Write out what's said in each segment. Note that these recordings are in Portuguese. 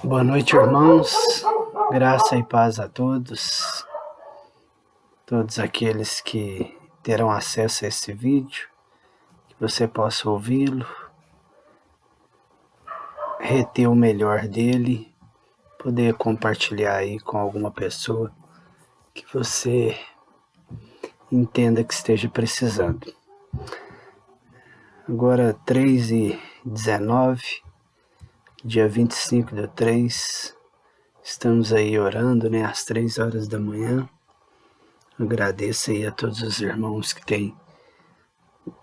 Boa noite, irmãos. Graça e paz a todos aqueles que terão acesso a esse vídeo, que você possa ouvi-lo, reter o melhor dele, poder compartilhar aí com alguma pessoa que você entenda que esteja precisando. Agora 3h19, dia 25/3, estamos aí orando, às 3 horas da manhã. Agradeço aí a todos os irmãos que têm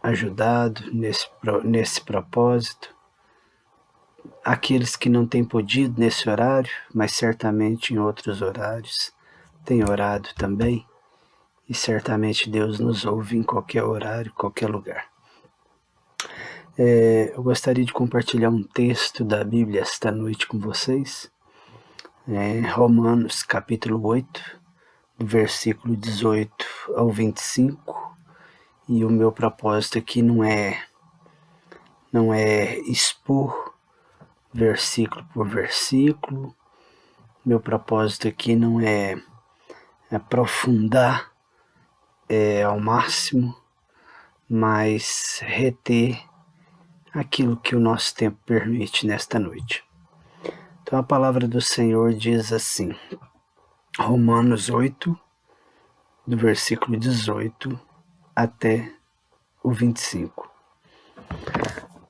ajudado nesse propósito. Aqueles que não têm podido nesse horário, mas certamente em outros horários, têm orado também. E certamente Deus nos ouve em qualquer horário, qualquer lugar. Eu gostaria de compartilhar um texto da Bíblia esta noite com vocês. Romanos capítulo 8, do versículo 18 ao 25. E o meu propósito aqui não é expor versículo por versículo. Meu propósito aqui não é aprofundar ao máximo, mas reter aquilo que o nosso tempo permite nesta noite. Então a palavra do Senhor diz assim, Romanos 8, do versículo 18 até o 25.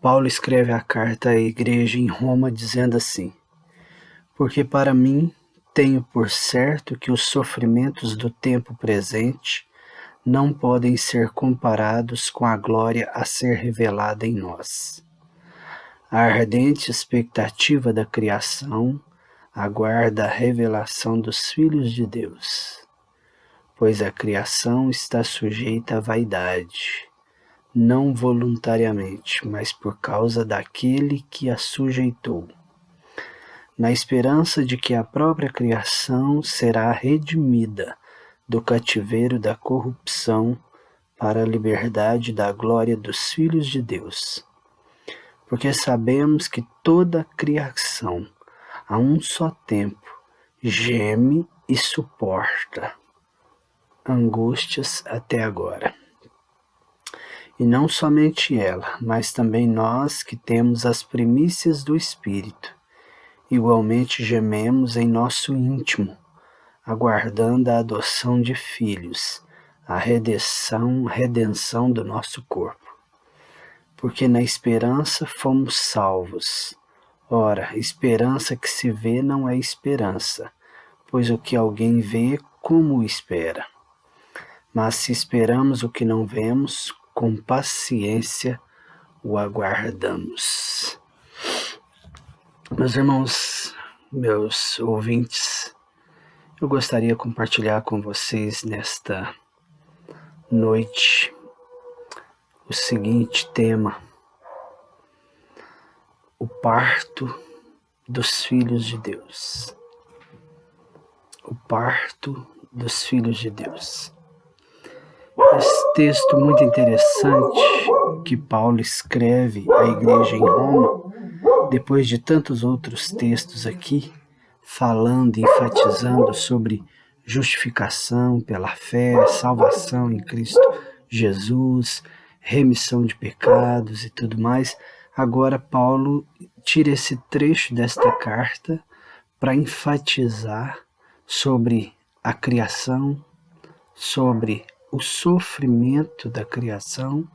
Paulo escreve a carta à igreja em Roma dizendo assim: porque para mim tenho por certo que os sofrimentos do tempo presente não podem ser comparados com a glória a ser revelada em nós. A ardente expectativa da criação aguarda a revelação dos filhos de Deus, pois a criação está sujeita à vaidade, não voluntariamente, mas por causa daquele que a sujeitou, na esperança de que a própria criação será redimida do cativeiro da corrupção para a liberdade da glória dos filhos de Deus. Porque sabemos que toda a criação, a um só tempo, geme e suporta angústias até agora. E não somente ela, mas também nós que temos as primícias do Espírito, igualmente gememos em nosso íntimo, aguardando a adoção de filhos, a redenção do nosso corpo. Porque na esperança fomos salvos. Ora, esperança que se vê não é esperança, pois o que alguém vê, como o espera? Mas se esperamos o que não vemos, com paciência o aguardamos. Meus irmãos, meus ouvintes, eu gostaria de compartilhar com vocês nesta noite o seguinte tema: o parto dos filhos de Deus. O parto dos filhos de Deus. Esse texto muito interessante que Paulo escreve à igreja em Roma, depois de tantos outros textos aqui, falando e enfatizando sobre justificação pela fé, salvação em Cristo Jesus, remissão de pecados e tudo mais. Agora Paulo tira esse trecho desta carta para enfatizar sobre a criação, sobre o sofrimento da criação,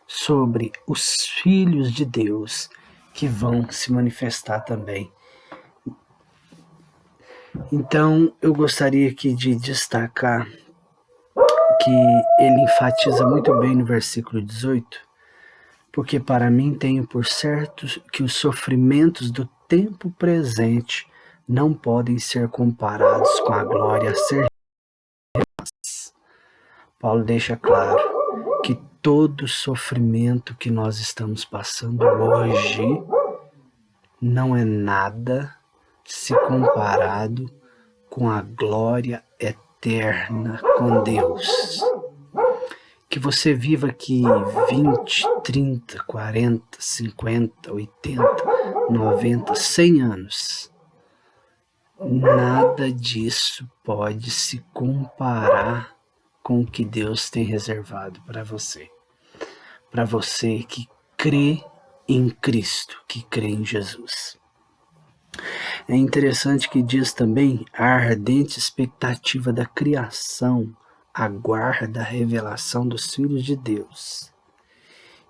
sobre os filhos de Deus que vão se manifestar também. Então, eu gostaria aqui de destacar que ele enfatiza muito bem no versículo 18, porque para mim tenho por certo que os sofrimentos do tempo presente não podem ser comparados com a glória a ser revelada. Paulo deixa claro que todo sofrimento que nós estamos passando hoje não é nada se comparado com a glória eterna com Deus. que você viva aqui 20, 30, 40, 50, 80, 90, 100 anos. Nada disso pode se comparar com o que Deus tem reservado para você. Para você que crê em Cristo, que crê em Jesus. É interessante que diz também a ardente expectativa da criação aguarda a revelação dos filhos de Deus.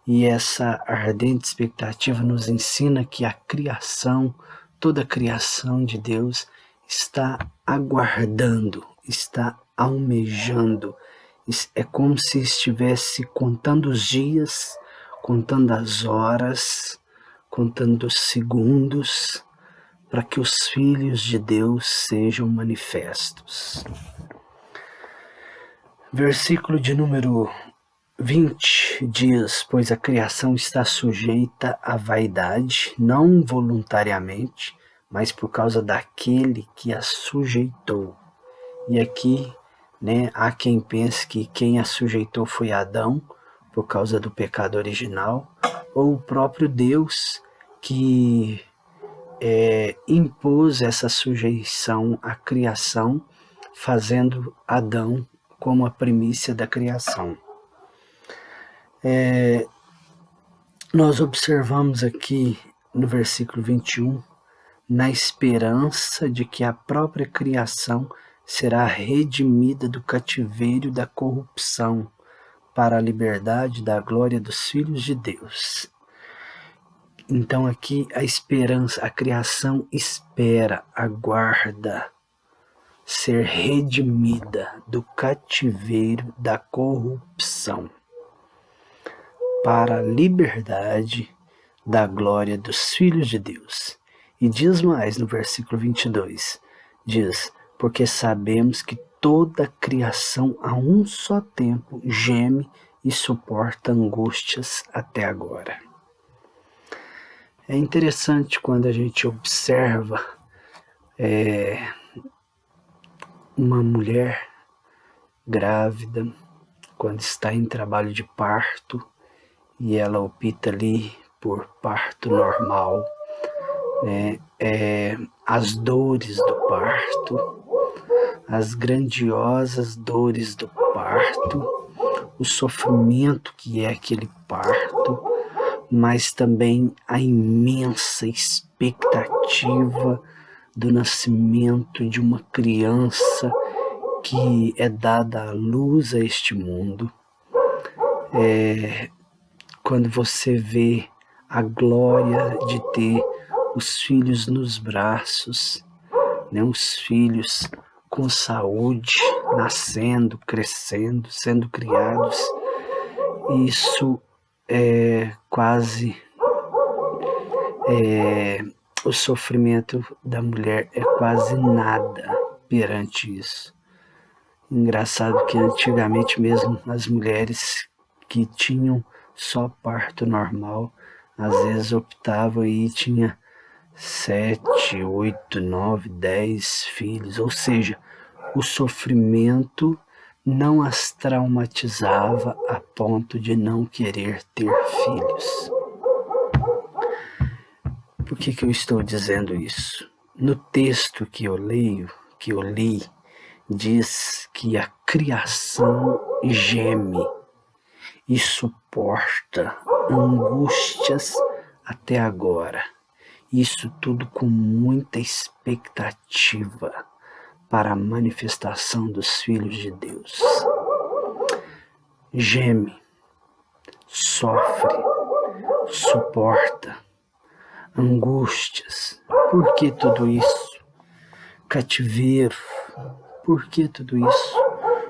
E essa ardente expectativa nos ensina que a criação, toda a criação de Deus, está aguardando, está almejando. É como se estivesse contando os dias, contando as horas, contando os segundos, para que os filhos de Deus sejam manifestos. Versículo de número 20 diz: pois a criação está sujeita à vaidade, não voluntariamente, mas por causa daquele que a sujeitou. E aqui, há quem pense que quem a sujeitou foi Adão, por causa do pecado original, ou o próprio Deus que impôs essa sujeição à criação, fazendo Adão como a primícia da criação. Nós observamos aqui no versículo 21, na esperança de que a própria criação será redimida do cativeiro da corrupção para a liberdade da glória dos filhos de Deus. Então aqui a esperança, a criação espera, aguarda ser redimida do cativeiro da corrupção para a liberdade da glória dos filhos de Deus. E diz mais no versículo 22, diz: porque sabemos que toda a criação a um só tempo geme e suporta angústias até agora. É interessante quando a gente observa uma mulher grávida, quando está em trabalho de parto, e ela opta ali por parto normal, as dores do parto, as grandiosas dores do parto, o sofrimento que é aquele parto, mas também a imensa expectativa do nascimento de uma criança que é dada à luz a este mundo. Quando você vê a glória de ter os filhos nos braços, os filhos com saúde, nascendo, crescendo, sendo criados, isso é quase o sofrimento da mulher é quase nada perante isso. Engraçado que antigamente mesmo as mulheres que tinham só parto normal, às vezes optavam e tinha 7, 8, 9, 10 filhos, ou seja, o sofrimento não as traumatizava a ponto de não querer ter filhos. Por que eu estou dizendo isso? No texto que eu li, diz que a criação geme e suporta angústias até agora. Isso tudo com muita expectativa para a manifestação dos filhos de Deus. Geme, sofre, suporta angústias. Por que tudo isso? Cativeiro. Por que tudo isso?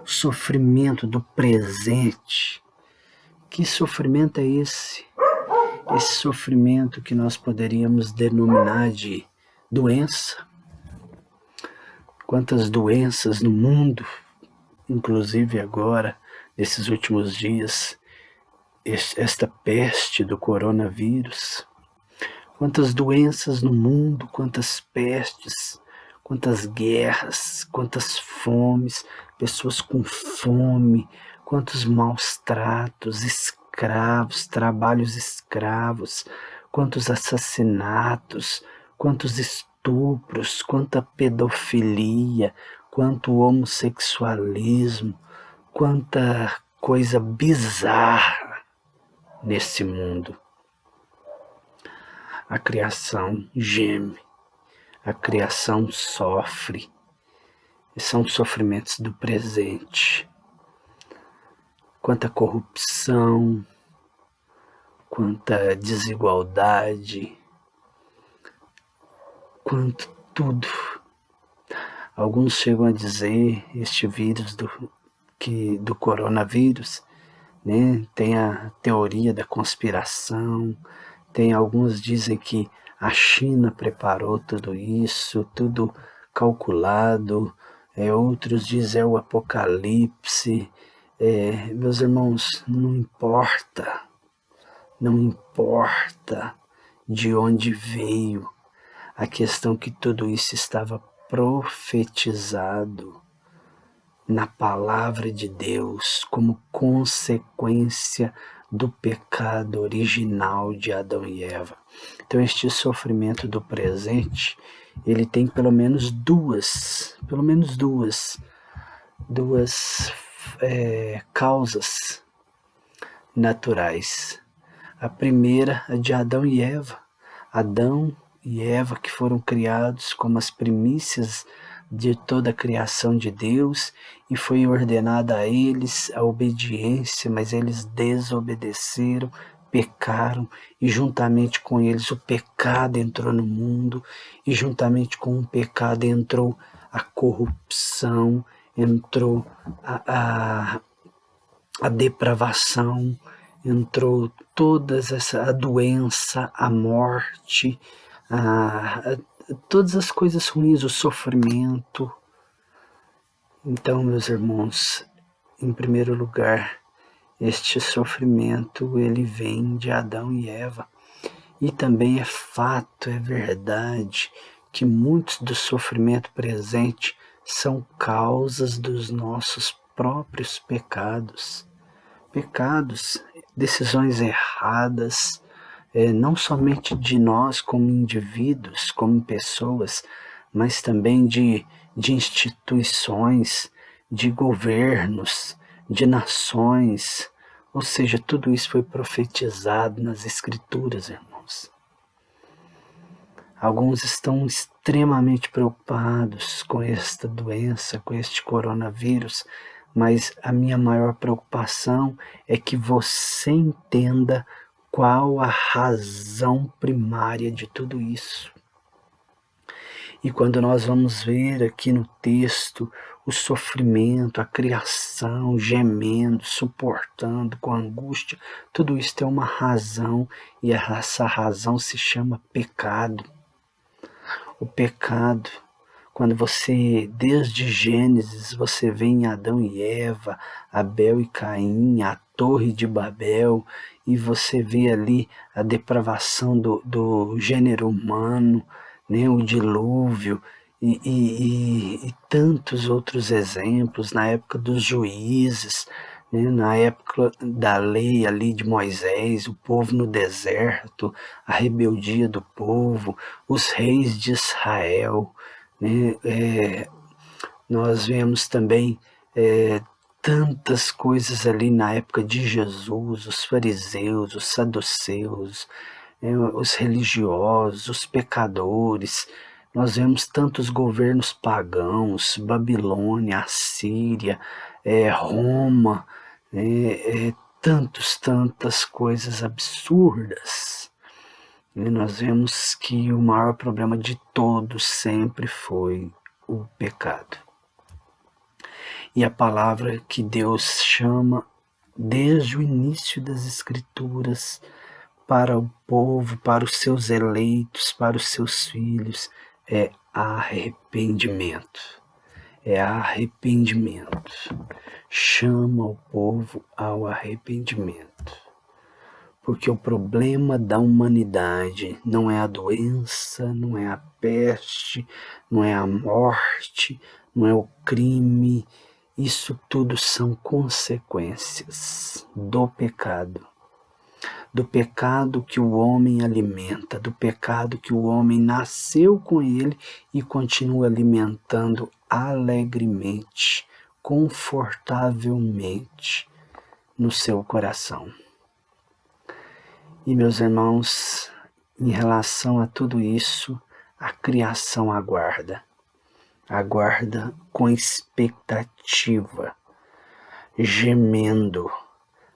Sofrimento do presente. Que sofrimento é esse? Esse sofrimento que nós poderíamos denominar de doença. Quantas doenças no mundo, inclusive agora, nesses últimos dias, esta peste do coronavírus. Quantas doenças no mundo, quantas pestes, quantas guerras, quantas fomes, pessoas com fome, quantos maus tratos, escravos, trabalhos escravos, quantos assassinatos, quantos estupros, quanta pedofilia, quanto homossexualismo, quanta coisa bizarra nesse mundo. A criação geme, a criação sofre, e são sofrimentos do presente. Quanta corrupção, quanta desigualdade, quanto tudo. Alguns chegam a dizer este vírus do coronavírus, né? Tem a teoria da conspiração, tem alguns dizem que a China preparou tudo isso, tudo calculado, outros dizem o apocalipse. Meus irmãos, não importa de onde veio, a questão que tudo isso estava profetizado na palavra de Deus como consequência do pecado original de Adão e Eva. Então este sofrimento do presente, ele tem pelo menos duas causas naturais. A primeira é de Adão e Eva. Adão e Eva, que foram criados como as primícias de toda a criação de Deus, e foi ordenada a eles a obediência, mas eles desobedeceram, pecaram, e juntamente com eles o pecado entrou no mundo, e juntamente com o pecado entrou a corrupção, entrou a depravação, entrou a doença, a morte, todas as coisas ruins, o sofrimento. Então, meus irmãos, em primeiro lugar, este sofrimento, ele vem de Adão e Eva. E também é fato, é verdade, que muitos do sofrimento presente são causas dos nossos próprios pecados. Decisões erradas, não somente de nós como indivíduos, como pessoas, mas também de instituições, de governos, de nações. Ou seja, tudo isso foi profetizado nas Escrituras, irmãos. Alguns estão extremamente preocupados com esta doença, com este coronavírus, mas a minha maior preocupação é que você entenda qual a razão primária de tudo isso. E quando nós vamos ver aqui no texto o sofrimento, a criação, gemendo, suportando com angústia, tudo isso tem uma razão, e essa razão se chama pecado. O pecado, quando você, desde Gênesis, você vê em Adão e Eva, Abel e Caim, a Torre de Babel, e você vê ali a depravação do gênero humano, né, o dilúvio, e tantos outros exemplos, na época dos juízes, né, na época da lei ali de Moisés, o povo no deserto, a rebeldia do povo, os reis de Israel, né, nós vemos também tantas coisas ali na época de Jesus, os fariseus, os saduceus, os religiosos, os pecadores. Nós vemos tantos governos pagãos, Babilônia, Assíria, Roma, tantas coisas absurdas. Nós vemos que o maior problema de todos sempre foi o pecado. E a palavra que Deus chama desde o início das Escrituras para o povo, para os seus eleitos, para os seus filhos, é arrependimento. É arrependimento. Chama o povo ao arrependimento. Porque o problema da humanidade não é a doença, não é a peste, não é a morte, não é o crime Isso tudo são consequências do pecado que o homem alimenta, do pecado que o homem nasceu com ele e continua alimentando alegremente, confortavelmente no seu coração. E meus irmãos, em relação a tudo isso, a criação aguarda com expectativa, gemendo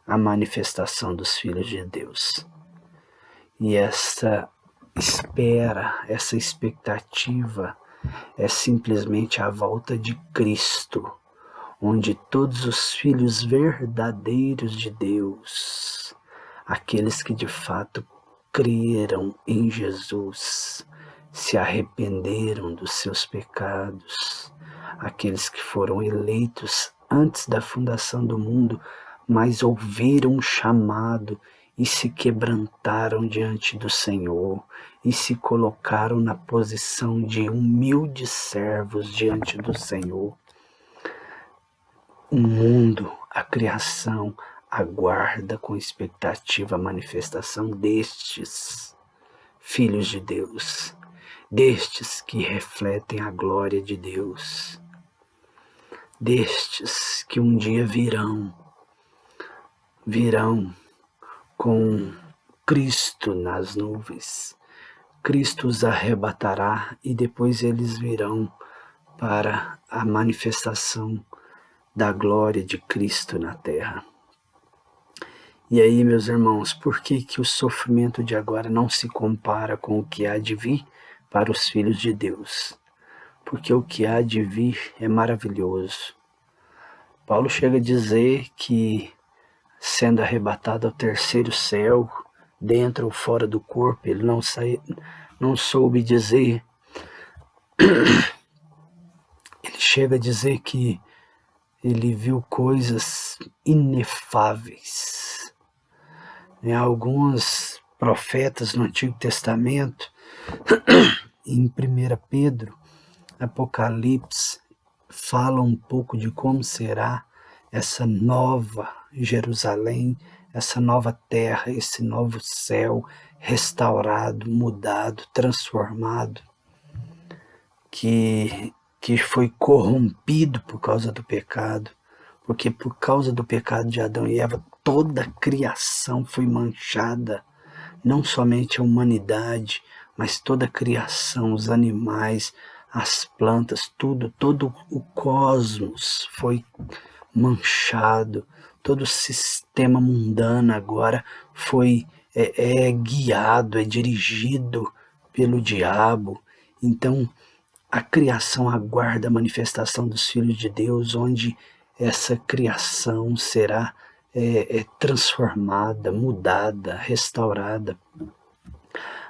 a manifestação dos filhos de Deus. E essa espera, essa expectativa é simplesmente a volta de Cristo, onde todos os filhos verdadeiros de Deus, aqueles que de fato creram em Jesus, se arrependeram dos seus pecados, aqueles que foram eleitos antes da fundação do mundo, mas ouviram o chamado e se quebrantaram diante do Senhor e se colocaram na posição de humildes servos diante do Senhor. O mundo, a criação, aguarda com expectativa a manifestação destes filhos de Deus, destes que refletem a glória de Deus, destes que um dia virão com Cristo nas nuvens. Cristo os arrebatará e depois eles virão para a manifestação da glória de Cristo na terra. E aí, meus irmãos, por que o sofrimento de agora não se compara com o que há de vir para os filhos de Deus? Porque o que há de vir é maravilhoso. Paulo chega a dizer que, sendo arrebatado ao terceiro céu, dentro ou fora do corpo, ele não soube dizer. Ele chega a dizer que ele viu coisas inefáveis. Alguns profetas no Antigo Testamento, em 1 Pedro, Apocalipse, falam um pouco de como será essa nova Jerusalém, essa nova terra, esse novo céu restaurado, mudado, transformado, que foi corrompido por causa do pecado, porque por causa do pecado de Adão e Eva, toda a criação foi manchada, não somente a humanidade, mas toda a criação, os animais, as plantas, todo o cosmos foi manchado, todo o sistema mundano agora foi guiado, dirigido pelo diabo. Então, a criação aguarda a manifestação dos filhos de Deus, onde essa criação será transformada, mudada, restaurada.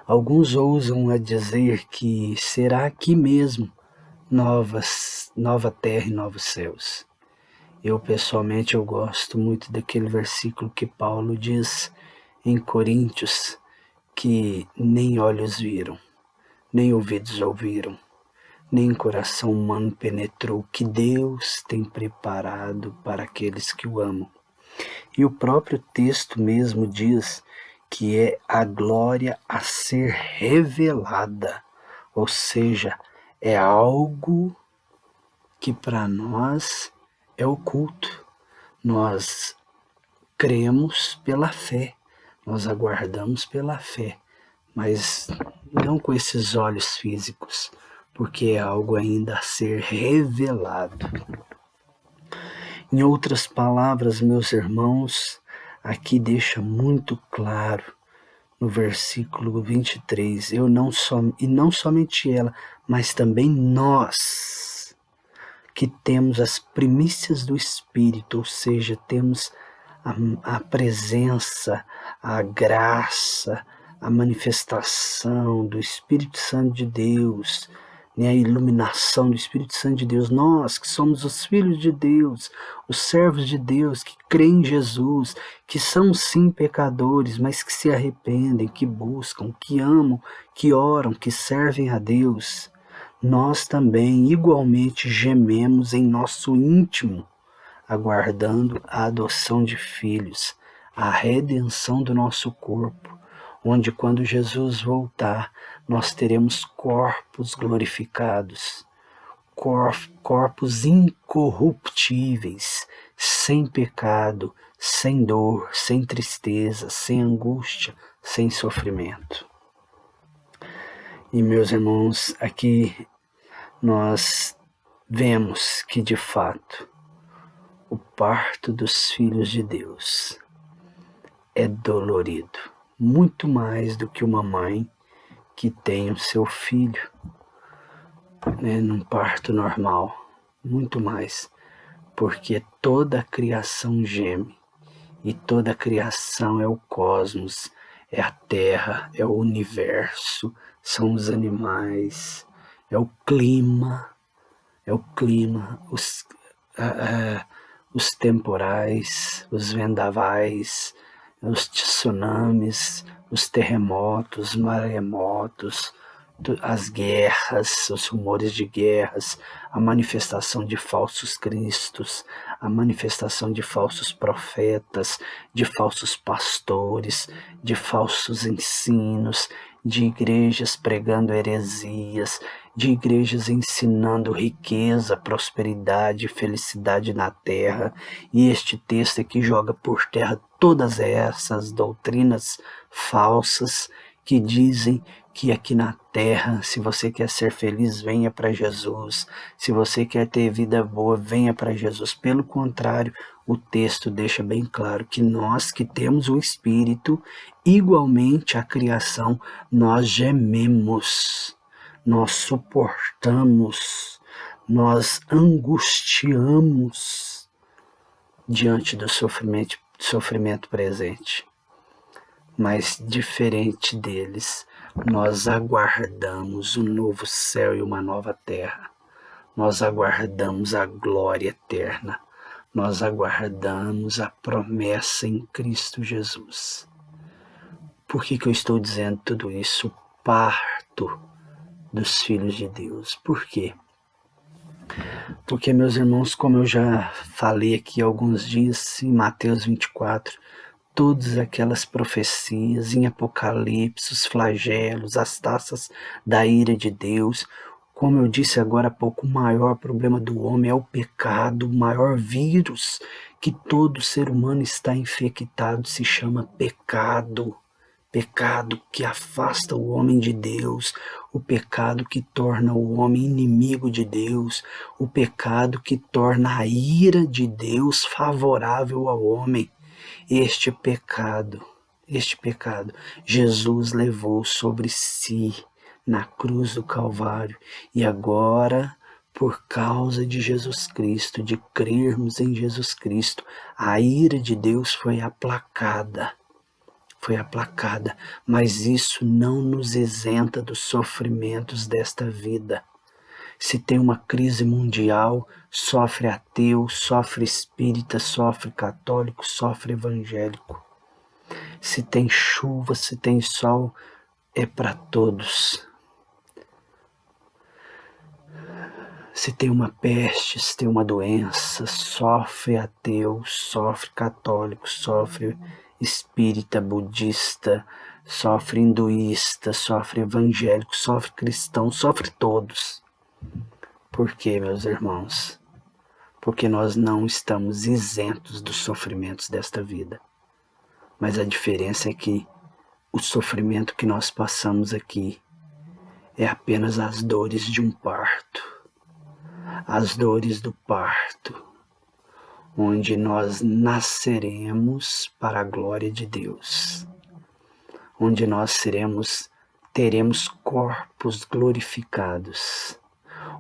Alguns ousam a dizer que será aqui mesmo nova terra e novos céus. Eu, pessoalmente, eu gosto muito daquele versículo que Paulo diz em Coríntios, que nem olhos viram, nem ouvidos ouviram, nem coração humano penetrou, que Deus tem preparado para aqueles que o amam. E o próprio texto mesmo diz que é a glória a ser revelada, ou seja, é algo que para nós é oculto. Nós cremos pela fé, nós aguardamos pela fé, mas não com esses olhos físicos, porque é algo ainda a ser revelado. Em outras palavras, meus irmãos, aqui deixa muito claro no versículo 23, e não somente ela, mas também nós, que temos as primícias do Espírito, ou seja, temos a presença, a graça, a manifestação do Espírito Santo de Deus, a iluminação do Espírito Santo de Deus, nós que somos os filhos de Deus, os servos de Deus, que creem em Jesus, que são sim pecadores, mas que se arrependem, que buscam, que amam, que oram, que servem a Deus, nós também igualmente gememos em nosso íntimo, aguardando a adoção de filhos, a redenção do nosso corpo, onde quando Jesus voltar, nós teremos corpos glorificados, corpos incorruptíveis, sem pecado, sem dor, sem tristeza, sem angústia, sem sofrimento. E meus irmãos, aqui nós vemos que de fato o parto dos filhos de Deus é dolorido, muito mais do que uma mãe que tem o seu filho, num parto normal, muito mais, porque toda a criação geme, e toda a criação é o cosmos, é a terra, é o universo, são os animais, é o clima, os temporais, os vendavais, os tsunamis, os terremotos, os maremotos, as guerras, os rumores de guerras, a manifestação de falsos cristos, a manifestação de falsos profetas, de falsos pastores, de falsos ensinos, de igrejas pregando heresias, de igrejas ensinando riqueza, prosperidade, felicidade na terra. E este texto aqui joga por terra todas essas doutrinas falsas que dizem que aqui na terra, se você quer ser feliz, venha para Jesus. Se você quer ter vida boa, venha para Jesus. Pelo contrário, o texto deixa bem claro que nós que temos o Espírito, igualmente a criação, nós gememos, nós suportamos, nós angustiamos diante do sofrimento presente. Mas diferente deles, nós aguardamos um novo céu e uma nova terra. Nós aguardamos a glória eterna. Nós aguardamos a promessa em Cristo Jesus. Por que eu estou dizendo tudo isso? O parto dos filhos de Deus. Por quê? Porque, meus irmãos, como eu já falei aqui há alguns dias, em Mateus 24, todas aquelas profecias em Apocalipse, os flagelos, as taças da ira de Deus. Como eu disse agora há pouco, o maior problema do homem é o pecado, o maior vírus que todo ser humano está infectado se chama pecado. Pecado que afasta o homem de Deus, o pecado que torna o homem inimigo de Deus, o pecado que torna a ira de Deus favorável ao homem. Este pecado, Jesus levou sobre si na cruz do Calvário. E agora, por causa de Jesus Cristo, de crermos em Jesus Cristo, a ira de Deus foi aplacada, mas isso não nos isenta dos sofrimentos desta vida. Se tem uma crise mundial, sofre ateu, sofre espírita, sofre católico, sofre evangélico. Se tem chuva, se tem sol, é para todos. Se tem uma peste, se tem uma doença, sofre ateu, sofre católico, sofre espírita, budista, sofre hinduísta, sofre evangélico, sofre cristão, sofre todos. Por quê, meus irmãos? Porque nós não estamos isentos dos sofrimentos desta vida. Mas a diferença é que o sofrimento que nós passamos aqui é apenas as dores de um parto. As dores do parto, onde nós nasceremos para a glória de Deus. Onde nós teremos corpos glorificados.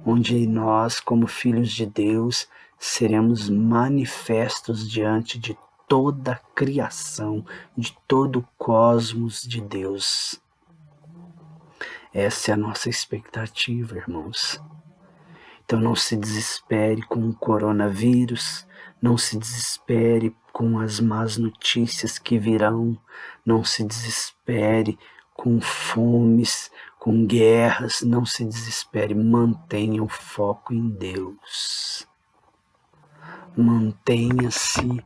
Onde nós, como filhos de Deus, seremos manifestos diante de toda a criação, de todo o cosmos de Deus. Essa é a nossa expectativa, irmãos. Então não se desespere com o coronavírus, não se desespere com as más notícias que virão, não se desespere com fomes, com guerras, não se desespere, mantenha o foco em Deus. Mantenha-se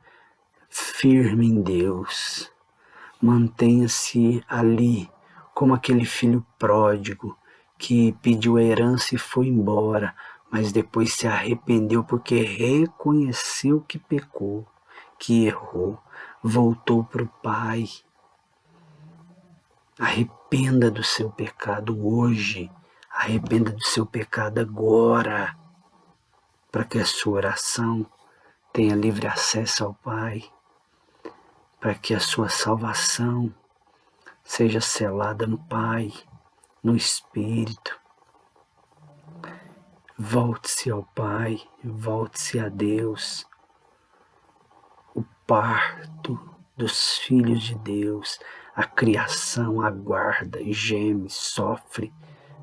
firme em Deus. Mantenha-se ali, como aquele filho pródigo que pediu a herança e foi embora, mas depois se arrependeu porque reconheceu que pecou, que errou, voltou para o Pai. Arrependa do seu pecado hoje, arrependa do seu pecado agora, para que a sua oração tenha livre acesso ao Pai, para que a sua salvação seja selada no Pai, no Espírito. Volte-se ao Pai, volte-se a Deus. O parto dos filhos de Deus, a criação aguarda, geme, sofre,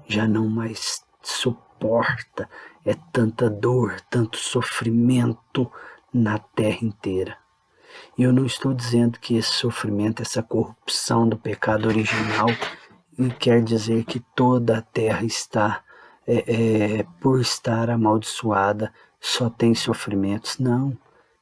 já não mais suporta, é tanta dor, tanto sofrimento na terra inteira. E eu não estou dizendo que esse sofrimento, essa corrupção do pecado original, quer dizer que toda a terra está, por estar amaldiçoada, só tem sofrimentos. Não,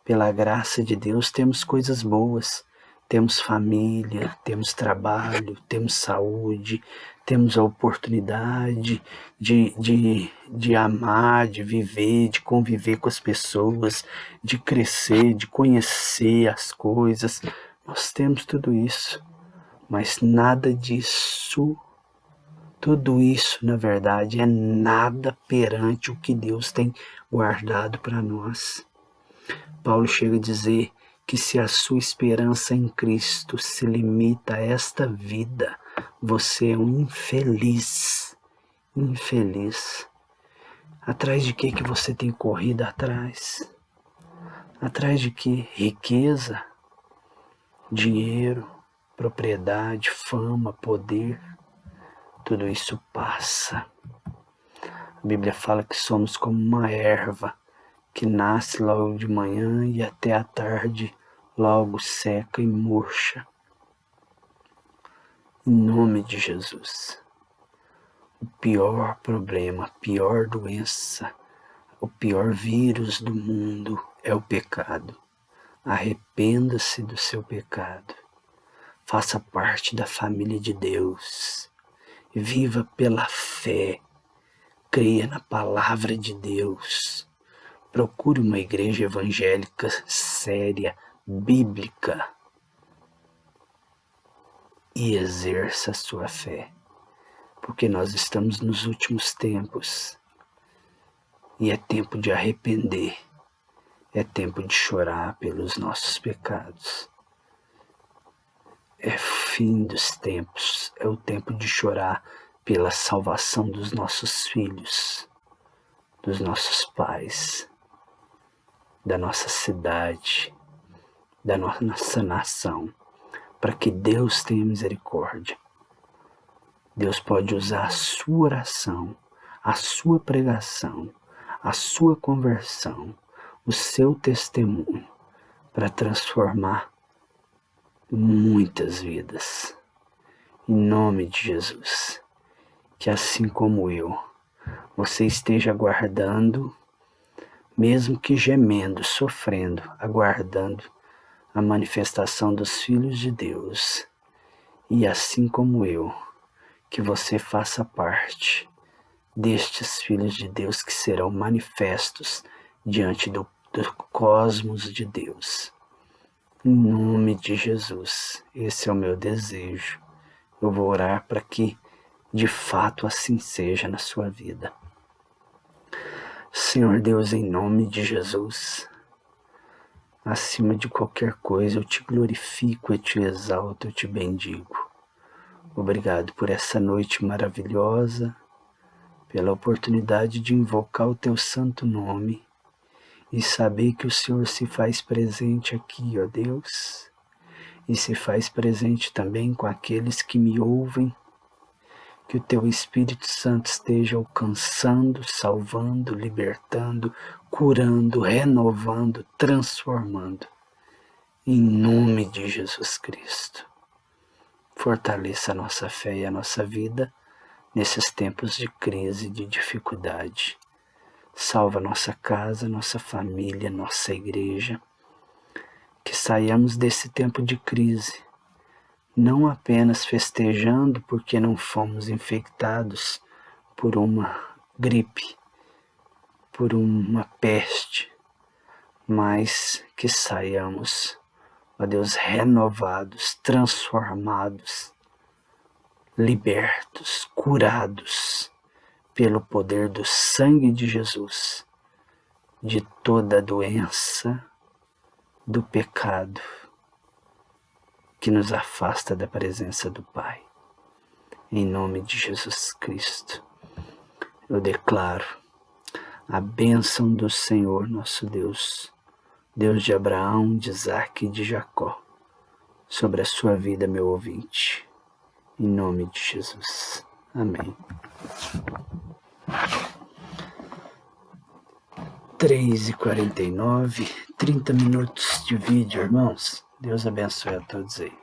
pela graça de Deus temos coisas boas. Temos família, temos trabalho, temos saúde, temos a oportunidade de amar, de viver, de conviver com as pessoas, de crescer, de conhecer as coisas. Nós temos tudo isso, mas nada disso, tudo isso, na verdade, é nada perante o que Deus tem guardado para nós. Paulo chega a dizer que se a sua esperança em Cristo se limita a esta vida, você é um infeliz. Infeliz. Atrás de que você tem corrido atrás? Atrás de que? Riqueza, dinheiro, propriedade, fama, poder. Tudo isso passa. A Bíblia fala que somos como uma erva que nasce logo de manhã e até à tarde logo seca e murcha. Em nome de Jesus. O pior problema, a pior doença, o pior vírus do mundo é o pecado. Arrependa-se do seu pecado. Faça parte da família de Deus. Viva pela fé. Creia na palavra de Deus. Procure uma igreja evangélica séria, bíblica, e exerça a sua fé, porque nós estamos nos últimos tempos e é tempo de arrepender, é tempo de chorar pelos nossos pecados. É fim dos tempos, é o tempo de chorar pela salvação dos nossos filhos, dos nossos pais, da nossa cidade, da nossa nação, para que Deus tenha misericórdia. Deus pode usar a sua oração, a sua pregação, a sua conversão, o seu testemunho, para transformar muitas vidas. Em nome de Jesus, que assim como eu, você esteja aguardando, mesmo que gemendo, sofrendo, aguardando a manifestação dos filhos de Deus. E assim como eu, que você faça parte destes filhos de Deus que serão manifestos diante do cosmos de Deus. Em nome de Jesus, esse é o meu desejo. Eu vou orar para que de fato assim seja na sua vida. Senhor Deus, em nome de Jesus, acima de qualquer coisa eu te glorifico, eu te exalto, eu te bendigo. Obrigado por essa noite maravilhosa, pela oportunidade de invocar o teu santo nome e saber que o Senhor se faz presente aqui, ó Deus, e se faz presente também com aqueles que me ouvem. Que o teu Espírito Santo esteja alcançando, salvando, libertando, curando, renovando, transformando. Em nome de Jesus Cristo. Fortaleça a nossa fé e a nossa vida nesses tempos de crise e de dificuldade. Salva nossa casa, nossa família, nossa igreja. Que saiamos desse tempo de crise, não apenas festejando porque não fomos infectados por uma gripe, por uma peste, mas que saiamos, ó Deus, renovados, transformados, libertos, curados pelo poder do sangue de Jesus, de toda a doença, do pecado que nos afasta da presença do Pai. Em nome de Jesus Cristo, eu declaro a bênção do Senhor nosso Deus, Deus de Abraão, de Isaque e de Jacó, sobre a sua vida, meu ouvinte. Em nome de Jesus. Amém. 3h49, 30 minutos de vídeo, irmãos. Deus abençoe a todos aí.